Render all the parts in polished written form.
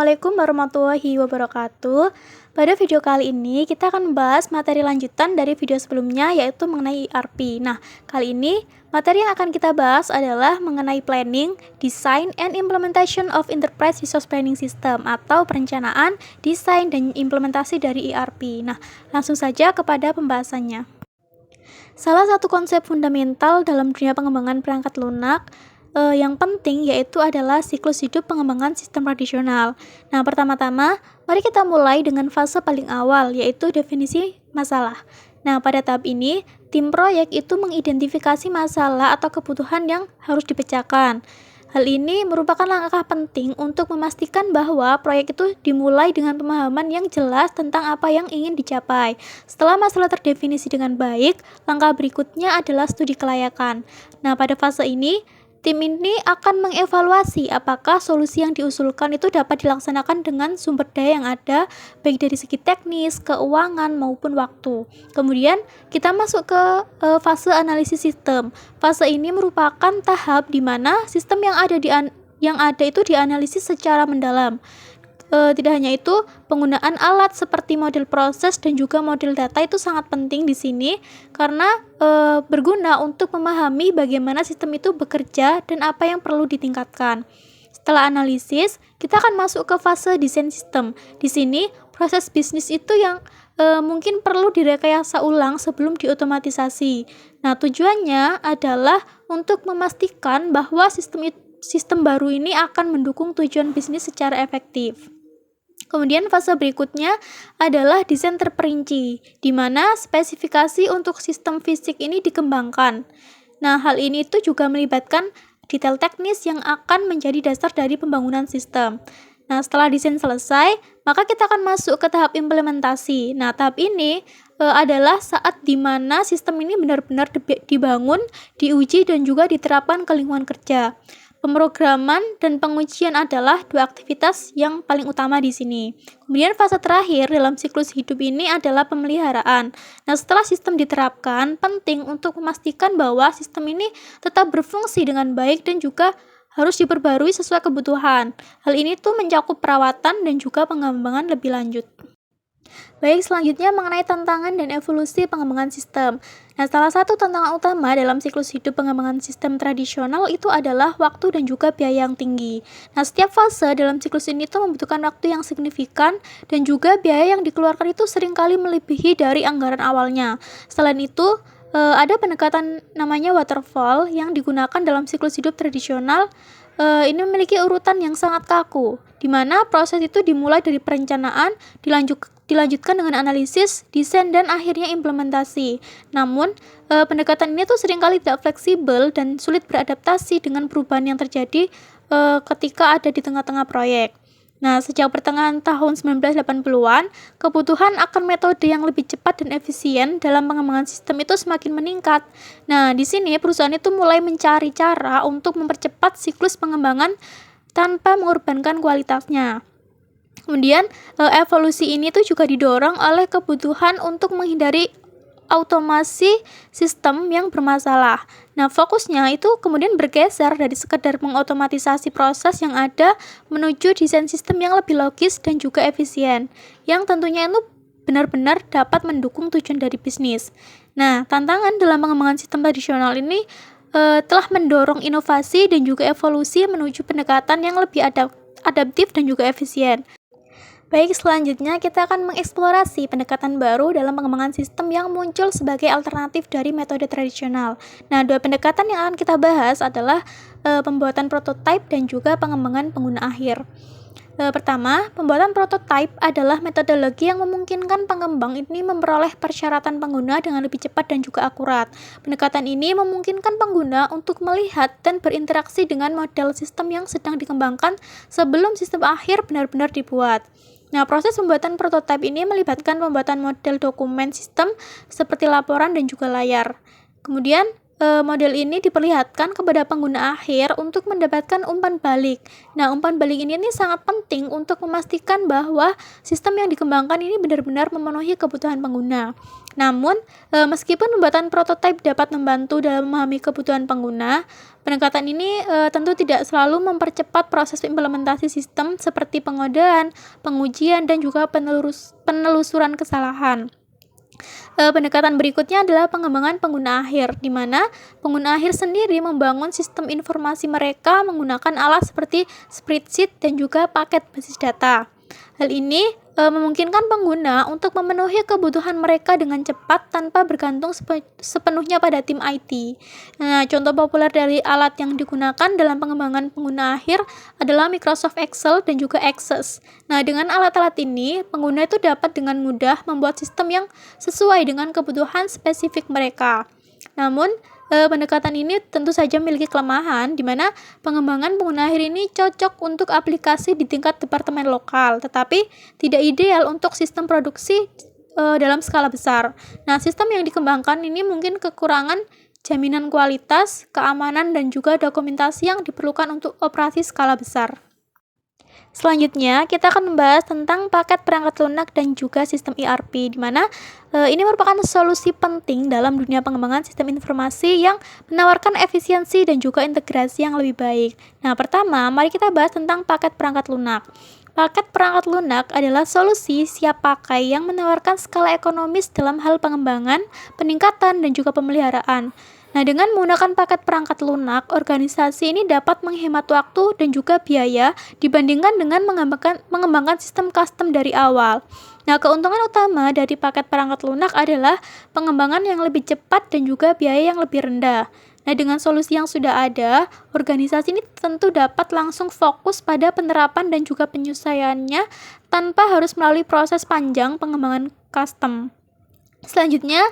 Assalamualaikum warahmatullahi wabarakatuh. Pada video kali ini kita akan membahas materi lanjutan dari video sebelumnya, yaitu mengenai ERP. Nah, kali ini materi yang akan kita bahas adalah mengenai planning, design, and implementation of enterprise resource planning system, atau perencanaan, desain, dan implementasi dari ERP. Nah, langsung saja kepada pembahasannya. Salah satu konsep fundamental dalam dunia pengembangan perangkat lunak yang penting yaitu adalah siklus hidup pengembangan sistem tradisional. Nah, pertama-tama, mari kita mulai dengan fase paling awal, yaitu definisi masalah. Nah, pada tahap ini, tim proyek itu mengidentifikasi masalah atau kebutuhan yang harus dipecahkan. Hal ini merupakan langkah penting untuk memastikan bahwa proyek itu dimulai dengan pemahaman yang jelas tentang apa yang ingin dicapai. Setelah masalah terdefinisi dengan baik, langkah berikutnya adalah studi kelayakan. Nah, pada fase ini, tim ini akan mengevaluasi apakah solusi yang diusulkan itu dapat dilaksanakan dengan sumber daya yang ada, baik dari segi teknis, keuangan, maupun waktu. Kemudian, kita masuk ke fase analisis sistem. Fase ini merupakan tahap di mana sistem yang ada itu dianalisis secara mendalam. Tidak hanya itu, penggunaan alat seperti model proses dan juga model data itu sangat penting di sini karena berguna untuk memahami bagaimana sistem itu bekerja dan apa yang perlu ditingkatkan. Setelah analisis, kita akan masuk ke fase desain sistem. Di sini, proses bisnis itu yang mungkin perlu direkayasa ulang sebelum diotomatisasi. Nah, tujuannya adalah untuk memastikan bahwa sistem baru ini akan mendukung tujuan bisnis secara efektif. Kemudian fase berikutnya adalah desain terperinci, di mana spesifikasi untuk sistem fisik ini dikembangkan. Nah, hal ini itu juga melibatkan detail teknis yang akan menjadi dasar dari pembangunan sistem. Nah, setelah desain selesai, maka kita akan masuk ke tahap implementasi. Nah, tahap ini adalah saat di mana sistem ini benar-benar dibangun, diuji, dan juga diterapkan ke lingkungan kerja. Pemrograman dan pengujian adalah dua aktivitas yang paling utama di sini. Kemudian fase terakhir dalam siklus hidup ini adalah pemeliharaan. Nah, setelah sistem diterapkan, penting untuk memastikan bahwa sistem ini tetap berfungsi dengan baik dan juga harus diperbarui sesuai kebutuhan. Hal ini tuh mencakup perawatan dan juga pengembangan lebih lanjut. Baik, selanjutnya mengenai tantangan dan evolusi pengembangan sistem. Nah, salah satu tantangan utama dalam siklus hidup pengembangan sistem tradisional itu adalah waktu dan juga biaya yang tinggi. Nah, setiap fase dalam siklus ini tuh membutuhkan waktu yang signifikan dan juga biaya yang dikeluarkan itu seringkali melebihi dari anggaran awalnya. Selain itu, ada pendekatan namanya waterfall yang digunakan dalam siklus hidup tradisional. Ini memiliki urutan yang sangat kaku, di mana proses itu dimulai dari perencanaan, dilanjutkan dengan analisis, desain, dan akhirnya implementasi. Namun, pendekatan ini tuh seringkali tidak fleksibel dan sulit beradaptasi dengan perubahan yang terjadi ketika ada di tengah-tengah proyek. Nah, sejak pertengahan tahun 1980-an, kebutuhan akan metode yang lebih cepat dan efisien dalam pengembangan sistem itu semakin meningkat. Nah, di sini perusahaan itu mulai mencari cara untuk mempercepat siklus pengembangan tanpa mengorbankan kualitasnya. Kemudian, evolusi ini tuh juga didorong oleh kebutuhan untuk menghindari automasi sistem yang bermasalah. Nah, fokusnya itu kemudian bergeser dari sekedar mengotomatisasi proses yang ada menuju desain sistem yang lebih logis dan juga efisien, yang tentunya itu benar-benar dapat mendukung tujuan dari bisnis. Nah, tantangan dalam pengembangan sistem tradisional ini telah mendorong inovasi dan juga evolusi menuju pendekatan yang lebih adaptif dan juga efisien. Baik, selanjutnya kita akan mengeksplorasi pendekatan baru dalam pengembangan sistem yang muncul sebagai alternatif dari metode tradisional. Nah, dua pendekatan yang akan kita bahas adalah pembuatan prototipe dan juga pengembangan pengguna akhir. Pertama, pembuatan prototipe adalah metodologi yang memungkinkan pengembang ini memperoleh persyaratan pengguna dengan lebih cepat dan juga akurat. Pendekatan ini memungkinkan pengguna untuk melihat dan berinteraksi dengan model sistem yang sedang dikembangkan sebelum sistem akhir benar-benar dibuat. Nah, proses pembuatan prototipe ini melibatkan pembuatan model dokumen sistem seperti laporan dan juga layar. Kemudian, model ini diperlihatkan kepada pengguna akhir untuk mendapatkan umpan balik. Nah, umpan balik ini sangat penting untuk memastikan bahwa sistem yang dikembangkan ini benar-benar memenuhi kebutuhan pengguna. Namun, meskipun pembuatan prototipe dapat membantu dalam memahami kebutuhan pengguna, pendekatan ini tentu tidak selalu mempercepat proses implementasi sistem seperti pengodaan, pengujian, dan juga penelusuran kesalahan. Pendekatan berikutnya adalah pengembangan pengguna akhir, di mana pengguna akhir sendiri membangun sistem informasi mereka menggunakan alat seperti spreadsheet dan juga paket basis data. Hal ini memungkinkan pengguna untuk memenuhi kebutuhan mereka dengan cepat tanpa bergantung sepenuhnya pada tim IT. Nah, contoh populer dari alat yang digunakan dalam pengembangan pengguna akhir adalah Microsoft Excel dan juga Access. Nah, dengan alat-alat ini, pengguna itu dapat dengan mudah membuat sistem yang sesuai dengan kebutuhan spesifik mereka. Namun, pendekatan ini tentu saja memiliki kelemahan, di mana pengembangan pengguna akhir ini cocok untuk aplikasi di tingkat departemen lokal, tetapi tidak ideal untuk sistem produksi dalam skala besar. Nah, sistem yang dikembangkan ini mungkin kekurangan jaminan kualitas, keamanan, dan juga dokumentasi yang diperlukan untuk operasi skala besar. Selanjutnya, kita akan membahas tentang paket perangkat lunak dan juga sistem ERP, di mana ini merupakan solusi penting dalam dunia pengembangan sistem informasi yang menawarkan efisiensi dan juga integrasi yang lebih baik. Nah, pertama, mari kita bahas tentang paket perangkat lunak. Paket perangkat lunak adalah solusi siap pakai yang menawarkan skala ekonomis dalam hal pengembangan, peningkatan, dan juga pemeliharaan. Nah, dengan menggunakan paket perangkat lunak, organisasi ini dapat menghemat waktu dan juga biaya dibandingkan dengan mengembangkan sistem custom dari awal. Nah, keuntungan utama dari paket perangkat lunak adalah pengembangan yang lebih cepat dan juga biaya yang lebih rendah. Nah, dengan solusi yang sudah ada, organisasi ini tentu dapat langsung fokus pada penerapan dan juga penyesuaiannya tanpa harus melalui proses panjang pengembangan custom. Selanjutnya,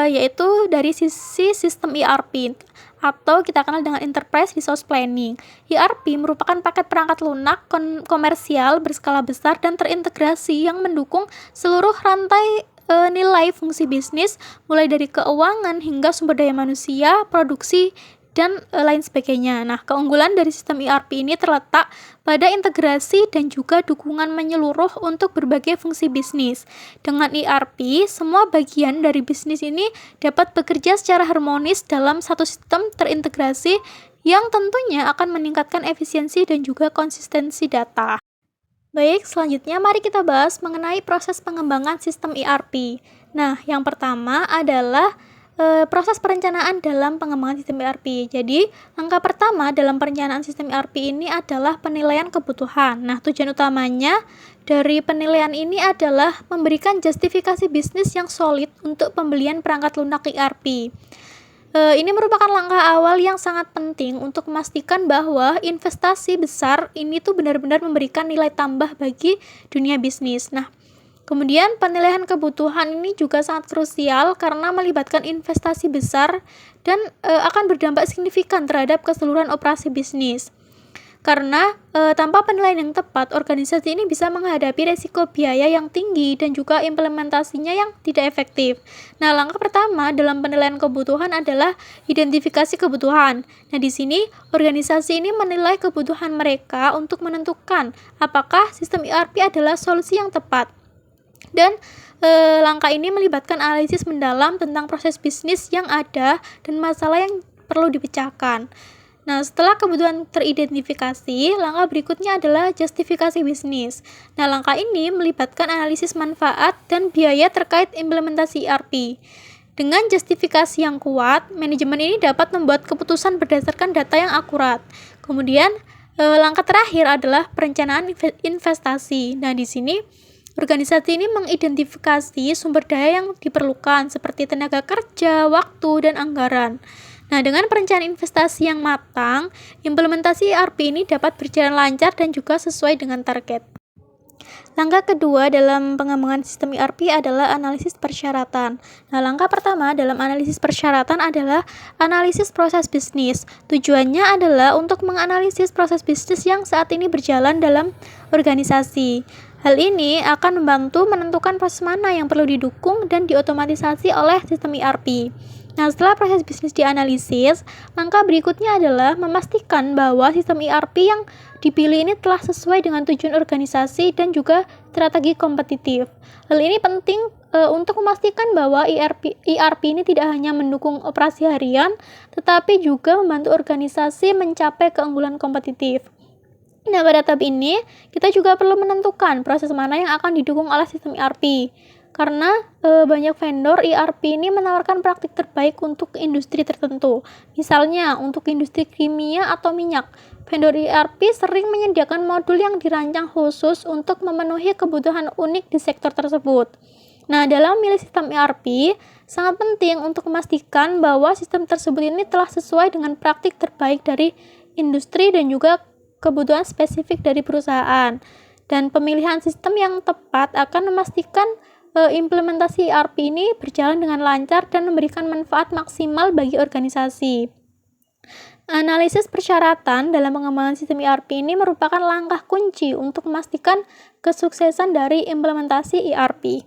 yaitu dari sisi sistem ERP atau kita kenal dengan Enterprise Resource Planning. ERP merupakan paket perangkat lunak komersial berskala besar dan terintegrasi yang mendukung seluruh rantai nilai fungsi bisnis, mulai dari keuangan hingga sumber daya manusia, produksi, dan lain sebagainya. Nah, keunggulan dari sistem ERP ini terletak pada integrasi dan juga dukungan menyeluruh untuk berbagai fungsi bisnis. Dengan ERP, semua bagian dari bisnis ini dapat bekerja secara harmonis dalam satu sistem terintegrasi yang tentunya akan meningkatkan efisiensi dan juga konsistensi data. Baik, selanjutnya mari kita bahas mengenai proses pengembangan sistem ERP. Nah, yang pertama adalah proses perencanaan dalam pengembangan sistem ERP. Jadi, langkah pertama dalam perencanaan sistem ERP ini adalah penilaian kebutuhan. Nah, tujuan utamanya dari penilaian ini adalah memberikan justifikasi bisnis yang solid untuk pembelian perangkat lunak ERP. Ini merupakan langkah awal yang sangat penting untuk memastikan bahwa investasi besar ini tuh benar-benar memberikan nilai tambah bagi dunia bisnis. Nah, kemudian penilaian kebutuhan ini juga sangat krusial karena melibatkan investasi besar dan akan berdampak signifikan terhadap keseluruhan operasi bisnis. Karena tanpa penilaian yang tepat, organisasi ini bisa menghadapi resiko biaya yang tinggi dan juga implementasinya yang tidak efektif. Nah, langkah pertama dalam penilaian kebutuhan adalah identifikasi kebutuhan. Nah, di sini organisasi ini menilai kebutuhan mereka untuk menentukan apakah sistem ERP adalah solusi yang tepat. Dan langkah ini melibatkan analisis mendalam tentang proses bisnis yang ada dan masalah yang perlu dipecahkan. Nah, setelah kebutuhan teridentifikasi, langkah berikutnya adalah justifikasi bisnis. Nah, langkah ini melibatkan analisis manfaat dan biaya terkait implementasi ERP. Dengan justifikasi yang kuat, manajemen ini dapat membuat keputusan berdasarkan data yang akurat. Kemudian, langkah terakhir adalah perencanaan investasi. Nah, di sini organisasi ini mengidentifikasi sumber daya yang diperlukan seperti tenaga kerja, waktu, dan anggaran. Nah, dengan perencanaan investasi yang matang, implementasi ERP ini dapat berjalan lancar dan juga sesuai dengan target. Langkah kedua dalam pengembangan sistem ERP adalah analisis persyaratan. Nah, langkah pertama dalam analisis persyaratan adalah analisis proses bisnis. Tujuannya adalah untuk menganalisis proses bisnis yang saat ini berjalan dalam organisasi. Hal ini akan membantu menentukan proses mana yang perlu didukung dan diotomatisasi oleh sistem ERP. Nah, setelah proses bisnis dianalisis, langkah berikutnya adalah memastikan bahwa sistem ERP yang dipilih ini telah sesuai dengan tujuan organisasi dan juga strategi kompetitif. Hal ini penting untuk memastikan bahwa ERP ini tidak hanya mendukung operasi harian, tetapi juga membantu organisasi mencapai keunggulan kompetitif. Nah, pada tahap ini, kita juga perlu menentukan proses mana yang akan didukung oleh sistem ERP. Karena banyak vendor ERP ini menawarkan praktik terbaik untuk industri tertentu. Misalnya, untuk industri kimia atau minyak, vendor ERP sering menyediakan modul yang dirancang khusus untuk memenuhi kebutuhan unik di sektor tersebut. Nah, dalam memilih sistem ERP, sangat penting untuk memastikan bahwa sistem tersebut ini telah sesuai dengan praktik terbaik dari industri dan juga kebutuhan spesifik dari perusahaan. Dan pemilihan sistem yang tepat akan memastikan implementasi ERP ini berjalan dengan lancar dan memberikan manfaat maksimal bagi organisasi. Analisis persyaratan dalam pengembangan sistem ERP ini merupakan langkah kunci untuk memastikan kesuksesan dari implementasi ERP.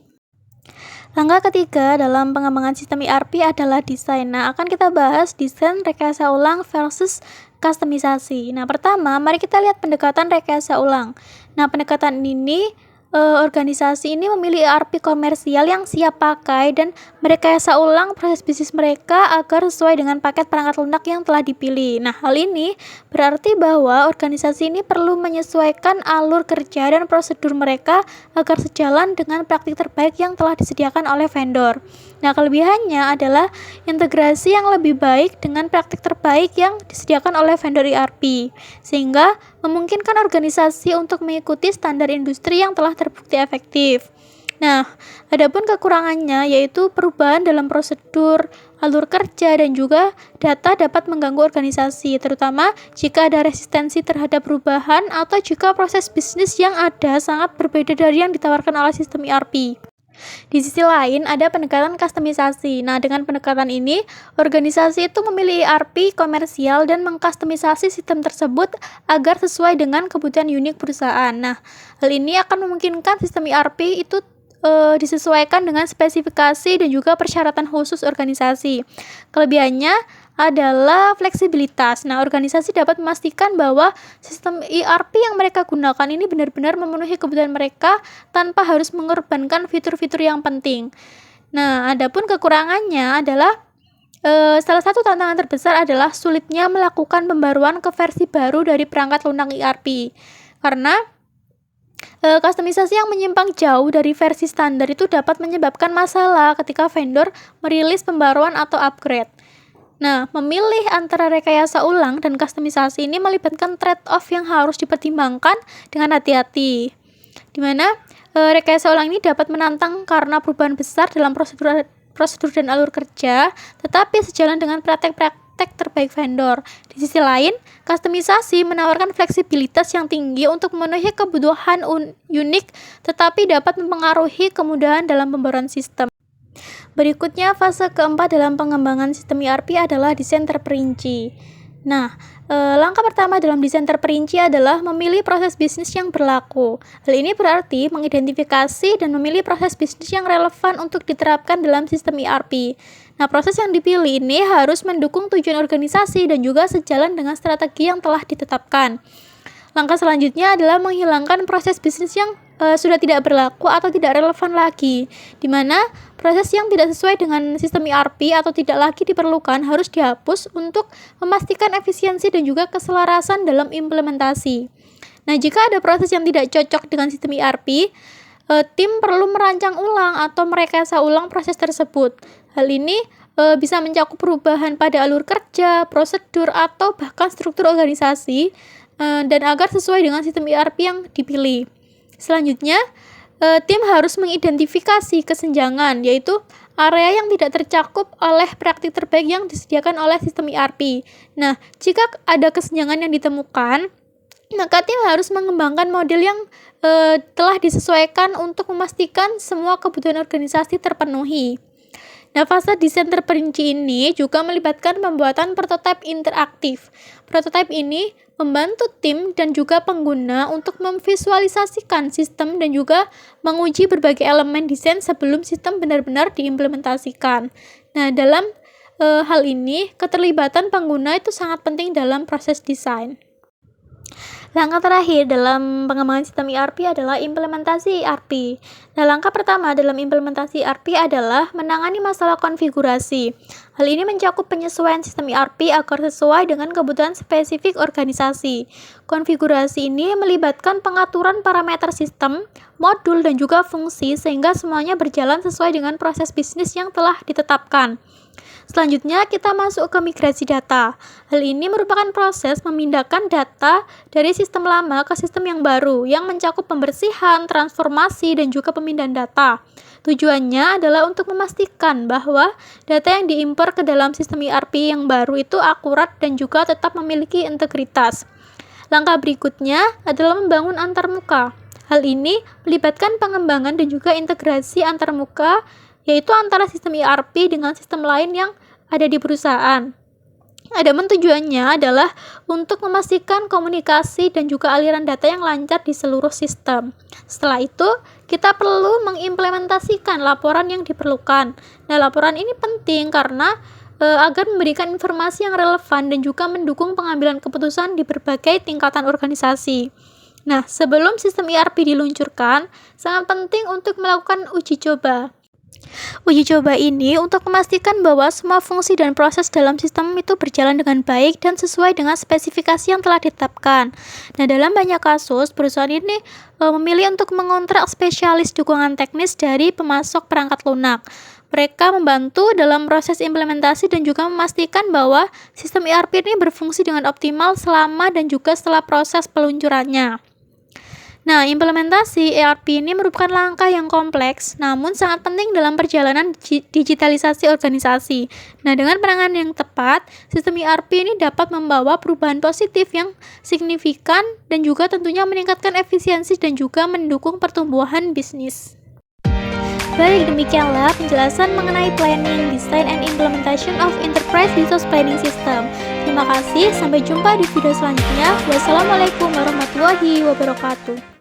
Langkah ketiga dalam pengembangan sistem ERP adalah desain. Nah, akan kita bahas desain rekayasa ulang versus kustomisasi. Nah, pertama, mari kita lihat pendekatan rekayasa ulang. Nah, pendekatan ini organisasi ini memilih ERP komersial yang siap pakai dan merekayasa ulang proses bisnis mereka agar sesuai dengan paket perangkat lunak yang telah dipilih. Nah, hal ini berarti bahwa organisasi ini perlu menyesuaikan alur kerja dan prosedur mereka agar sejalan dengan praktik terbaik yang telah disediakan oleh vendor. Nah, kelebihannya adalah integrasi yang lebih baik dengan praktik terbaik yang disediakan oleh vendor ERP, sehingga memungkinkan organisasi untuk mengikuti standar industri yang telah terbukti efektif. Nah, adapun kekurangannya yaitu perubahan dalam prosedur, alur kerja, dan juga data dapat mengganggu organisasi, terutama jika ada resistensi terhadap perubahan atau jika proses bisnis yang ada sangat berbeda dari yang ditawarkan oleh sistem ERP. Di sisi lain, ada pendekatan kustomisasi. Nah, dengan pendekatan ini, organisasi itu memilih ERP komersial dan mengkustomisasi sistem tersebut agar sesuai dengan kebutuhan unik perusahaan. Nah, hal ini akan memungkinkan sistem ERP itu disesuaikan dengan spesifikasi dan juga persyaratan khusus organisasi. Kelebihannya adalah fleksibilitas. Nah, organisasi dapat memastikan bahwa sistem ERP yang mereka gunakan ini benar-benar memenuhi kebutuhan mereka tanpa harus mengorbankan fitur-fitur yang penting. Nah, adapun kekurangannya adalah salah satu tantangan terbesar adalah sulitnya melakukan pembaruan ke versi baru dari perangkat lunak ERP. Karena kustomisasi yang menyimpang jauh dari versi standar itu dapat menyebabkan masalah ketika vendor merilis pembaruan atau upgrade. Nah, memilih antara rekayasa ulang dan kustomisasi ini melibatkan trade-off yang harus dipertimbangkan dengan hati-hati. Di mana rekayasa ulang ini dapat menantang karena perubahan besar dalam prosedur dan alur kerja, tetapi sejalan dengan praktek-praktek terbaik vendor. Di sisi lain, kustomisasi menawarkan fleksibilitas yang tinggi untuk memenuhi kebutuhan unik, tetapi dapat mempengaruhi kemudahan dalam pembaruan sistem. Berikutnya, fase keempat dalam pengembangan sistem ERP adalah desain terperinci. Nah, langkah pertama dalam desain terperinci adalah memilih proses bisnis yang berlaku. Hal ini berarti mengidentifikasi dan memilih proses bisnis yang relevan untuk diterapkan dalam sistem ERP. Nah, proses yang dipilih ini harus mendukung tujuan organisasi dan juga sejalan dengan strategi yang telah ditetapkan. Langkah selanjutnya adalah menghilangkan proses bisnis yang sudah tidak berlaku atau tidak relevan lagi, di mana proses yang tidak sesuai dengan sistem ERP atau tidak lagi diperlukan harus dihapus untuk memastikan efisiensi dan juga keselarasan dalam implementasi. Nah, jika ada proses yang tidak cocok dengan sistem ERP, tim perlu merancang ulang atau merekayasa ulang proses tersebut. Hal ini bisa mencakup perubahan pada alur kerja, prosedur, atau bahkan struktur organisasi, dan agar sesuai dengan sistem ERP yang dipilih. Selanjutnya, tim harus mengidentifikasi kesenjangan, yaitu area yang tidak tercakup oleh praktik terbaik yang disediakan oleh sistem ERP. Nah, jika ada kesenjangan yang ditemukan, maka tim harus mengembangkan model yang telah disesuaikan untuk memastikan semua kebutuhan organisasi terpenuhi. Nah, fase desain terperinci ini juga melibatkan pembuatan prototipe interaktif. Prototipe ini membantu tim dan juga pengguna untuk memvisualisasikan sistem dan juga menguji berbagai elemen desain sebelum sistem benar-benar diimplementasikan. Nah, dalam hal ini, keterlibatan pengguna itu sangat penting dalam proses desain. Langkah terakhir dalam pengembangan sistem ERP adalah implementasi ERP. Nah, langkah pertama dalam implementasi ERP adalah menangani masalah konfigurasi. Hal ini mencakup penyesuaian sistem ERP agar sesuai dengan kebutuhan spesifik organisasi. Konfigurasi ini melibatkan pengaturan parameter sistem, modul, dan juga fungsi sehingga semuanya berjalan sesuai dengan proses bisnis yang telah ditetapkan. Selanjutnya, kita masuk ke migrasi data. Hal ini merupakan proses memindahkan data dari sistem lama ke sistem yang baru, yang mencakup pembersihan, transformasi, dan juga pemindahan data. Tujuannya adalah untuk memastikan bahwa data yang diimpor ke dalam sistem ERP yang baru itu akurat dan juga tetap memiliki integritas. Langkah berikutnya adalah membangun antarmuka. Hal ini melibatkan pengembangan dan juga integrasi antarmuka, yaitu antara sistem ERP dengan sistem lain yang ada di perusahaan. Adapun tujuannya adalah untuk memastikan komunikasi dan juga aliran data yang lancar di seluruh sistem. Setelah itu, kita perlu mengimplementasikan laporan yang diperlukan. Nah, laporan ini penting karena agar memberikan informasi yang relevan dan juga mendukung pengambilan keputusan di berbagai tingkatan organisasi. Nah, sebelum sistem ERP diluncurkan, sangat penting untuk melakukan uji coba. Uji coba ini untuk memastikan bahwa semua fungsi dan proses dalam sistem itu berjalan dengan baik dan sesuai dengan spesifikasi yang telah ditetapkan. Nah, dalam banyak kasus, perusahaan ini memilih untuk mengontrak spesialis dukungan teknis dari pemasok perangkat lunak. Mereka membantu dalam proses implementasi dan juga memastikan bahwa sistem ERP ini berfungsi dengan optimal selama dan juga setelah proses peluncurannya. Nah, implementasi ERP ini merupakan langkah yang kompleks, namun sangat penting dalam perjalanan digitalisasi organisasi. Nah, dengan penanganan yang tepat, sistem ERP ini dapat membawa perubahan positif yang signifikan dan juga tentunya meningkatkan efisiensi dan juga mendukung pertumbuhan bisnis. Baik, demikianlah penjelasan mengenai planning, design, and implementation of enterprise resource planning system. Terima kasih, sampai jumpa di video selanjutnya. Wassalamualaikum warahmatullahi wabarakatuh.